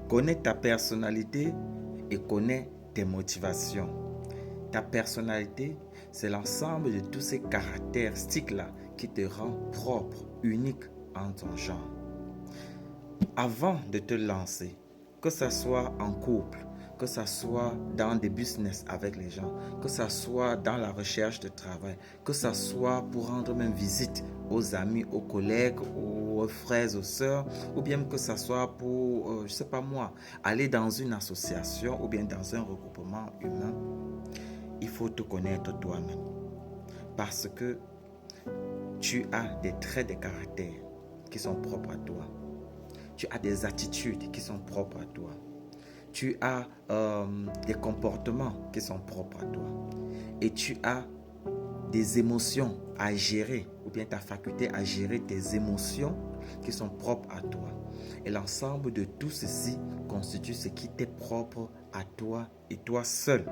Connais ta personnalité et connais tes motivations. Ta personnalité, c'est l'ensemble de tous ces caractéristiques-là qui te rendent propre, unique en ton genre. Avant de te lancer, que ce soit en couple, que ce soit dans des business avec les gens, que ce soit dans la recherche de travail, que ce soit pour rendre même visite aux amis, aux collègues, aux frères, aux sœurs, ou bien que ce soit pour, je ne sais pas moi, aller dans une association ou bien dans un regroupement humain, il faut te connaître toi-même. Parce que tu as des traits de caractère qui sont propres à toi. Tu as des attitudes qui sont propres à toi. Tu as des comportements qui sont propres à toi. Et tu as des émotions à gérer, ou bien ta faculté à gérer tes émotions qui sont propres à toi. Et l'ensemble de tout ceci constitue ce qui t'est propre à toi et toi seul,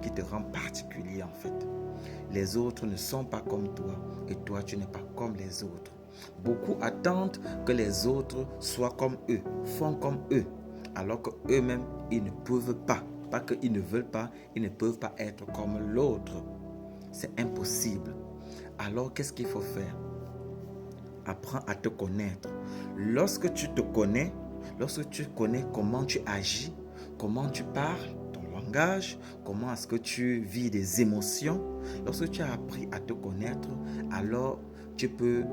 qui te rend particulier en fait. Les autres ne sont pas comme toi et toi tu n'es pas comme les autres. Beaucoup attendent que les autres soient comme eux, font comme eux, alors qu'eux-mêmes, ils ne peuvent pas. Pas qu'ils ne veulent pas, ils ne peuvent pas être comme l'autre. C'est impossible. Alors, qu'est-ce qu'il faut faire? Apprends à te connaître. Lorsque tu te connais, lorsque tu connais comment tu agis, comment tu parles, ton langage, comment est-ce que tu vis des émotions, lorsque tu as appris à te connaître, alors tu peux,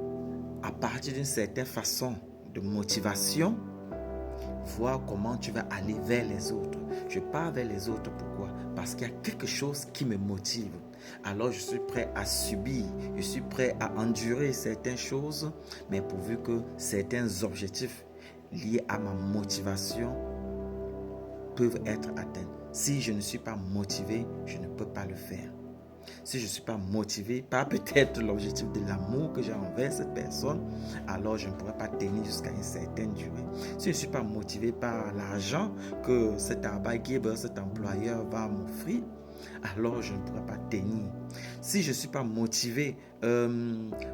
à partir d'une certaine façon de motivation, voir comment tu vas aller vers les autres. Je pars vers les autres, pourquoi? Parce qu'il y a quelque chose qui me motive. Alors je suis prêt à subir, je suis prêt à endurer certaines choses, mais pourvu que certains objectifs liés à ma motivation peuvent être atteints. Si je ne suis pas motivé, je ne peux pas le faire. Si je ne suis pas motivé par peut-être l'objectif de l'amour que j'ai envers cette personne, alors je ne pourrai pas tenir jusqu'à une certaine durée. Si je ne suis pas motivé par l'argent que cet arbeitgeber, cet employeur va m'offrir, alors je ne pourrai pas tenir. Si je ne suis pas motivé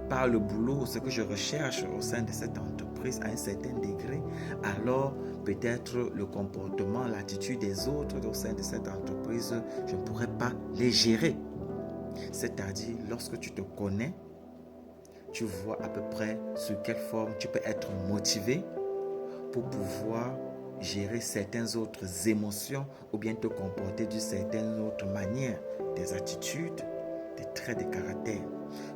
par le boulot, ce que je recherche au sein de cette entreprise à un certain degré, alors peut-être le comportement, l'attitude des autres au sein de cette entreprise, je ne pourrai pas les gérer. C'est-à-dire, lorsque tu te connais, tu vois à peu près sur quelle forme tu peux être motivé pour pouvoir gérer certaines autres émotions ou bien te comporter d'une certaine autre manière, des attitudes, des traits de caractère.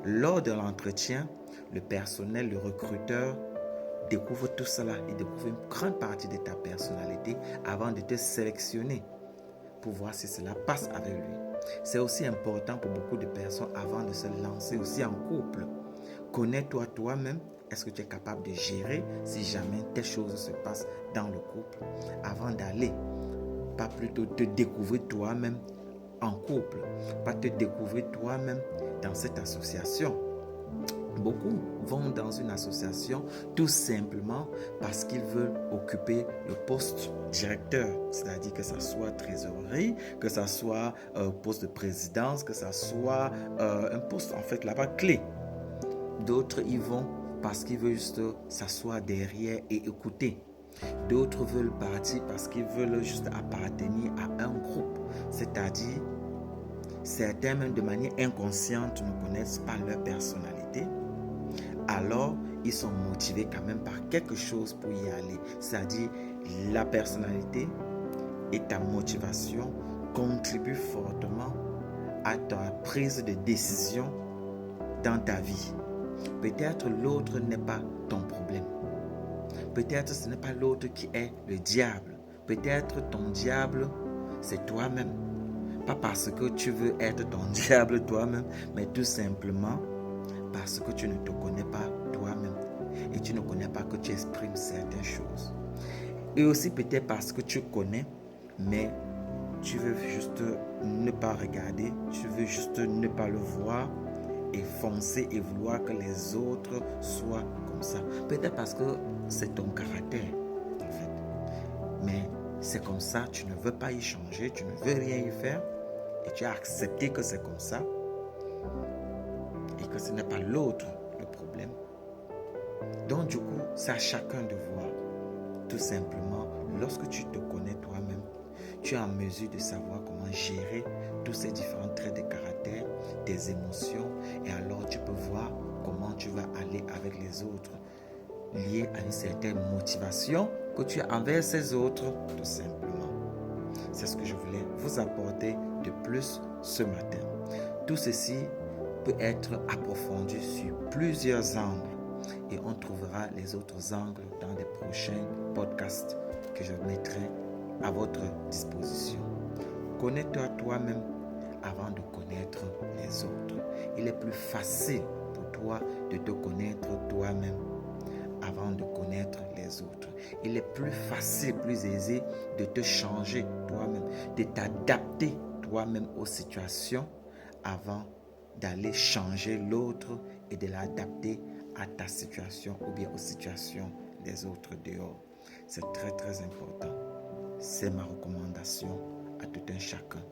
Lors de l'entretien, le personnel, le recruteur découvre tout cela. Il découvre une grande partie de ta personnalité avant de te sélectionner pour voir si cela passe avec lui. C'est aussi important pour beaucoup de personnes avant de se lancer aussi en couple. Connais-toi toi-même. Est-ce que tu es capable de gérer si jamais telle chose se passe dans le couple avant d'aller? Pas plutôt te découvrir toi-même en couple, pas te découvrir toi-même dans cette association. Beaucoup vont dans une association tout simplement parce qu'ils veulent occuper le poste directeur, c'est-à-dire que ça soit trésorerie, que ça soit poste de présidence, que ça soit un poste en fait là-bas clé. D'autres y vont parce qu'ils veulent juste s'asseoir derrière et écouter. D'autres veulent partir parce qu'ils veulent juste appartenir à un groupe, c'est-à-dire certains même de manière inconsciente ne connaissent pas leur personnalité. Alors, ils sont motivés quand même par quelque chose pour y aller. C'est-à-dire, la personnalité et ta motivation contribuent fortement à ta prise de décision dans ta vie. Peut-être l'autre n'est pas ton problème. Peut-être ce n'est pas l'autre qui est le diable. Peut-être ton diable, c'est toi-même. Pas parce que tu veux être ton diable toi-même, mais tout simplement parce que tu ne te connais pas toi-même et tu ne connais pas que tu exprimes certaines choses. Et aussi peut-être parce que tu connais, mais tu veux juste ne pas regarder, tu veux juste ne pas le voir et foncer et vouloir que les autres soient comme ça. Peut-être parce que c'est ton caractère, en fait. Mais c'est comme ça, tu ne veux pas y changer, tu ne veux rien y faire et tu as accepté que c'est comme ça et que ce n'est pas l'autre le problème. Donc du coup, c'est à chacun de voir. Tout simplement, lorsque tu te connais toi-même, tu es en mesure de savoir comment gérer tous ces différents traits de caractère, tes émotions, et alors tu peux voir comment tu vas aller avec les autres, lié à une certaine motivation que tu as envers ces autres, tout simplement. C'est ce que je voulais vous apporter de plus ce matin. Tout ceci peut être approfondi sur plusieurs angles et on trouvera les autres angles dans les prochains podcasts que je mettrai à votre disposition. Connais-toi toi-même avant de connaître les autres. Il est plus facile pour toi de te connaître toi-même avant de connaître les autres. Il est plus facile, plus aisé de te changer toi-même, de t'adapter toi-même aux situations avant d'aller changer l'autre et de l'adapter à ta situation ou bien aux situations des autres dehors. C'est très très important. C'est ma recommandation à tout un chacun.